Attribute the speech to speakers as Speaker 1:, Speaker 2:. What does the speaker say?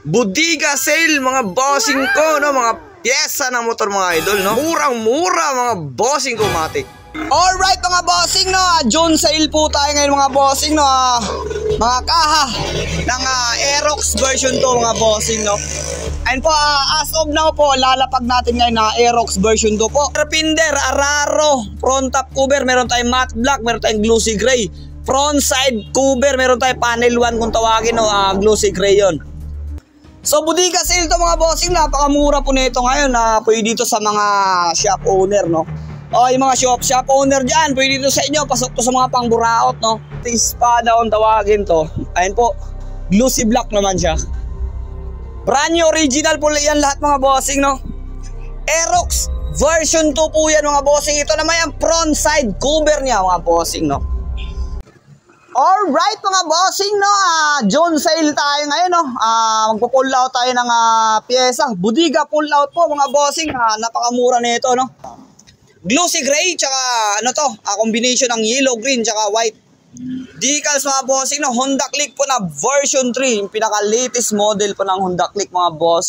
Speaker 1: Budiga sale mga bossing ko, no? Mga pyesa ng motor mga idol, no? Murang-mura mga bossing ko, matik. Alright mga bossing, no? June sale po tayo ngayon mga bossing, no? Mga kaha ng Aerox version 2 mga bossing, no? And po, as of now po, lalapag natin ngayon na Aerox version 2 po. Carpenter, Araro, front top cover, meron tayong matte black, meron tayong glossy gray. Front side cover, meron tayong panel 1 kung tawagin, no? Glossy gray yon. So budiga sale to mga bossing, napakamura po nito ngayon na pwede dito sa mga shop owner, no? O yung mga shop owner dyan, pwede dito sa inyo, pasok to sa mga pangburaot, no? Espada kung tawagin to. Ayun po, glossy black naman siya. Brand new original po yan lahat mga bossing, no? Aerox version 2 po yan mga bossing. Ito naman yung front side cover niya mga bossing, no? Alright mga bossing, no? June sale tayo ngayon, no? Magpo-pull out tayo ng pyesa. Budiga pull out po mga bossing. Napakamura nito, no? Glossy gray, tsaka ano to? Combination ng yellow, green, tsaka white. Decals mga bossing, no? Honda Click po na version 3. Yung pinaka-latest model po ng Honda Click mga bossing.